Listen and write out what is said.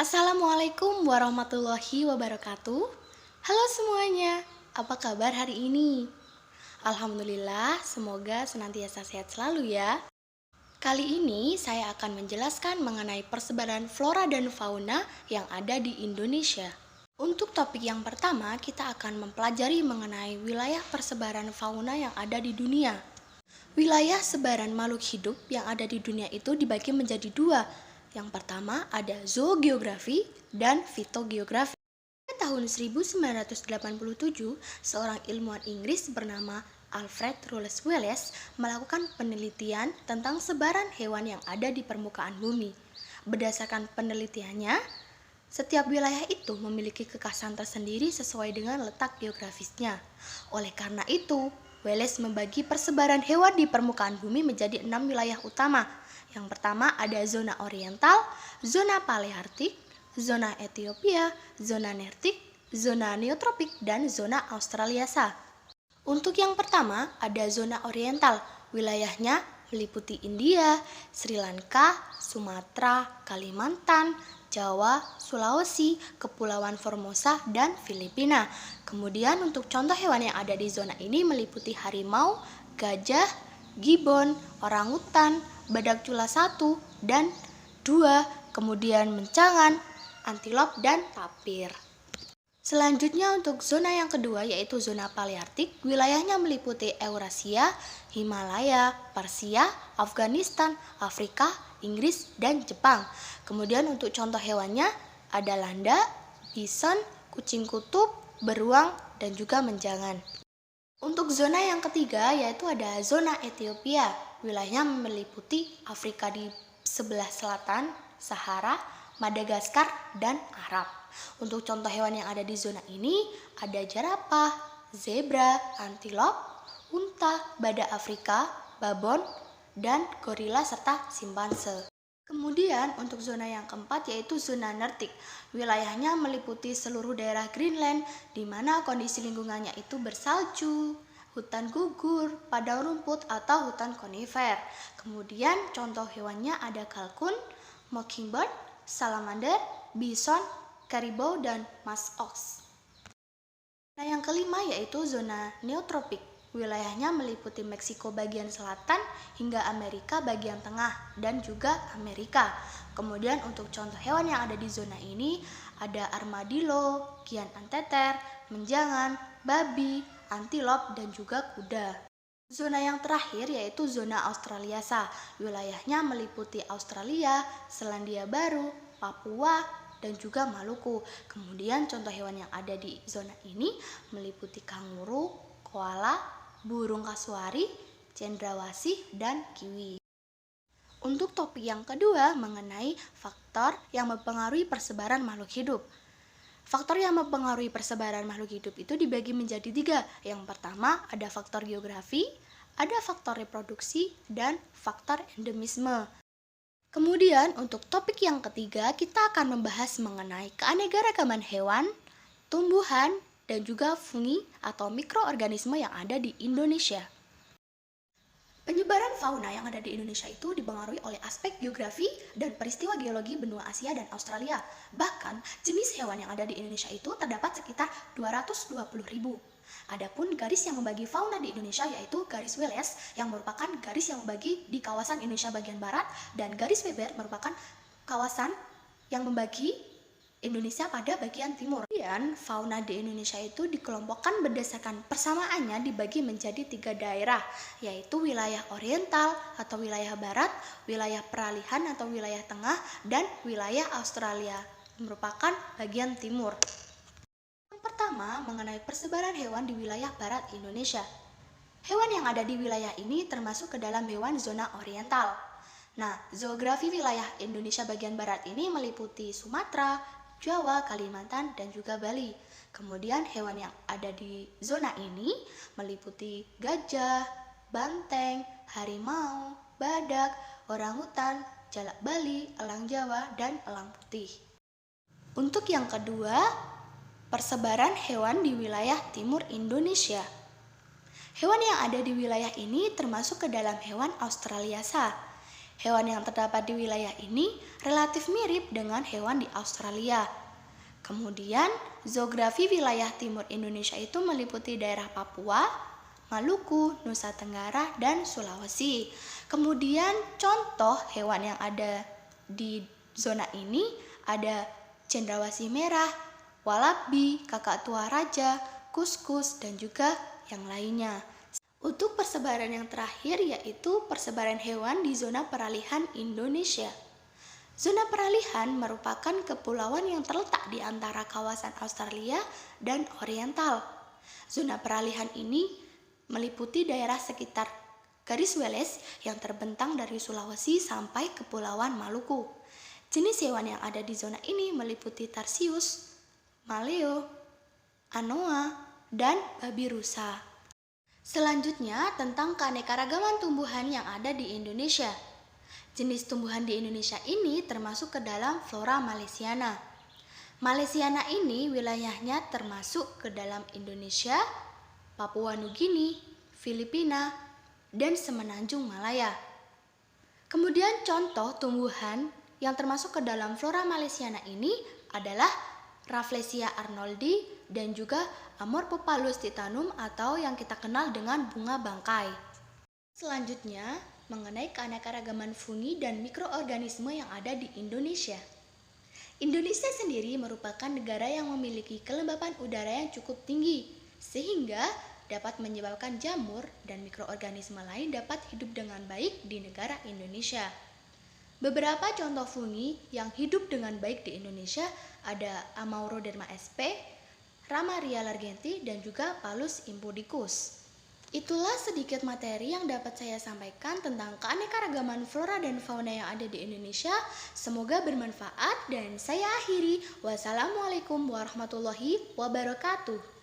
Assalamualaikum warahmatullahi wabarakatuh. Halo semuanya, apa kabar hari ini? Alhamdulillah, semoga senantiasa sehat selalu ya. Kali ini saya akan menjelaskan mengenai persebaran flora dan fauna yang ada di Indonesia. Untuk topik yang pertama, kita akan mempelajari mengenai wilayah persebaran fauna yang ada di dunia. Wilayah sebaran makhluk hidup yang ada di dunia itu dibagi menjadi dua. Yang pertama ada zoogeografi dan fitogeografi. Pada tahun 1987, seorang ilmuwan Inggris bernama Alfred Russel Wallace melakukan penelitian tentang sebaran hewan yang ada di permukaan bumi. Berdasarkan penelitiannya, setiap wilayah itu memiliki kekhasan tersendiri sesuai dengan letak geografisnya. Oleh karena itu, Wallace membagi persebaran hewan di permukaan bumi menjadi 6 wilayah utama. Yang pertama ada zona oriental, zona paleartik, zona Ethiopia, zona nertik, zona neotropik, dan zona Australiasa. Untuk yang pertama ada zona oriental, wilayahnya meliputi India, Sri Lanka, Sumatera, Kalimantan, Jawa, Sulawesi, Kepulauan Formosa, dan Filipina. Kemudian untuk contoh hewan yang ada di zona ini meliputi harimau, gajah, gibbon, orangutan, badak cula 1 dan 2, kemudian mencangan, antilop, dan tapir. Selanjutnya untuk zona yang kedua yaitu zona paleartik, wilayahnya meliputi Eurasia, Himalaya, Persia, Afghanistan, Afrika, Inggris, dan Jepang. Kemudian untuk contoh hewannya ada landa, bison, kucing kutub, beruang, dan juga menjangan. Untuk zona yang ketiga yaitu ada zona Ethiopia, wilayahnya meliputi Afrika di sebelah selatan, Sahara, Madagaskar, dan Arab. Untuk contoh hewan yang ada di zona ini ada jerapah, zebra, antilop, unta, badak Afrika, babon, dan gorila serta simpanse. Kemudian untuk zona yang keempat yaitu zona nertik. Wilayahnya meliputi seluruh daerah Greenland di mana kondisi lingkungannya itu bersalju, hutan gugur, padang rumput atau hutan konifer. Kemudian contoh hewannya ada kalkun, mockingbird, salamander, bison, karibau, dan musk ox. Nah, yang kelima yaitu zona neotropik. Wilayahnya meliputi Meksiko bagian selatan hingga Amerika bagian tengah dan juga Amerika. Kemudian untuk contoh hewan yang ada di zona ini ada armadillo, giant anteater, menjangan, babi, antilop, dan juga kuda. Zona yang terakhir yaitu zona Australiasa. Wilayahnya meliputi Australia, Selandia Baru, Papua, dan juga Maluku. Kemudian contoh hewan yang ada di zona ini meliputi kanguru, koala, burung kasuari, cendrawasih, dan kiwi. Untuk topik yang kedua mengenai faktor yang mempengaruhi persebaran makhluk hidup. Faktor yang mempengaruhi persebaran makhluk hidup itu dibagi menjadi 3. Yang pertama ada faktor geografi, ada faktor reproduksi, dan faktor endemisme. Kemudian untuk topik yang ketiga kita akan membahas mengenai keanekaragaman hewan, tumbuhan, dan juga fungi atau mikroorganisme yang ada di Indonesia. Penyebaran fauna yang ada di Indonesia itu dipengaruhi oleh aspek geografi dan peristiwa geologi benua Asia dan Australia. Bahkan jenis hewan yang ada di Indonesia itu terdapat sekitar 220.000. Adapun garis yang membagi fauna di Indonesia yaitu garis Wallace yang merupakan garis yang membagi di kawasan Indonesia bagian barat dan garis Weber merupakan kawasan yang membagi Indonesia pada bagian timur. Kemudian fauna di Indonesia itu dikelompokkan berdasarkan persamaannya dibagi menjadi 3 daerah, yaitu wilayah oriental atau wilayah barat, wilayah peralihan atau wilayah tengah, dan wilayah Australia merupakan bagian timur. Yang pertama mengenai persebaran hewan di wilayah barat Indonesia. Hewan yang ada di wilayah ini termasuk ke dalam hewan zona oriental. Nah, zoografi wilayah Indonesia bagian barat ini meliputi Sumatera, Jawa, Kalimantan, dan juga Bali. Kemudian hewan yang ada di zona ini meliputi gajah, banteng, harimau, badak, orangutan, jalak Bali, elang Jawa, dan elang putih. Untuk yang kedua, persebaran hewan di wilayah timur Indonesia. Hewan yang ada di wilayah ini termasuk ke dalam hewan Australiasa. Hewan yang terdapat di wilayah ini relatif mirip dengan hewan di Australia. Kemudian, zoografi wilayah timur Indonesia itu meliputi daerah Papua, Maluku, Nusa Tenggara, dan Sulawesi. Kemudian, contoh hewan yang ada di zona ini ada cendrawasih merah, walabi, kakak tua raja, kuskus, dan juga yang lainnya. Untuk persebaran yang terakhir yaitu persebaran hewan di zona peralihan Indonesia. Zona peralihan merupakan kepulauan yang terletak di antara kawasan Australia dan Oriental. Zona peralihan ini meliputi daerah sekitar garis Wallace yang terbentang dari Sulawesi sampai Kepulauan Maluku. Jenis hewan yang ada di zona ini meliputi tarsius, maleo, anoa, dan babi rusa. Selanjutnya tentang keanekaragaman tumbuhan yang ada di Indonesia. Jenis tumbuhan di Indonesia ini termasuk ke dalam flora Malaysiana. Malaysiana ini wilayahnya termasuk ke dalam Indonesia, Papua Nugini, Filipina, dan Semenanjung Malaya. Kemudian contoh tumbuhan yang termasuk ke dalam flora Malaysiana ini adalah Rafflesia arnoldi dan juga Amorphophallus titanum atau yang kita kenal dengan bunga bangkai. Selanjutnya, mengenai keanekaragaman fungi dan mikroorganisme yang ada di Indonesia. Indonesia sendiri merupakan negara yang memiliki kelembapan udara yang cukup tinggi, sehingga dapat menyebabkan jamur dan mikroorganisme lain dapat hidup dengan baik di negara Indonesia. Beberapa contoh fungi yang hidup dengan baik di Indonesia ada Amauroderma sp, Ramaria largenti, dan juga Palus impudicus. Itulah sedikit materi yang dapat saya sampaikan tentang keanekaragaman flora dan fauna yang ada di Indonesia. Semoga bermanfaat dan saya akhiri. Wassalamualaikum warahmatullahi wabarakatuh.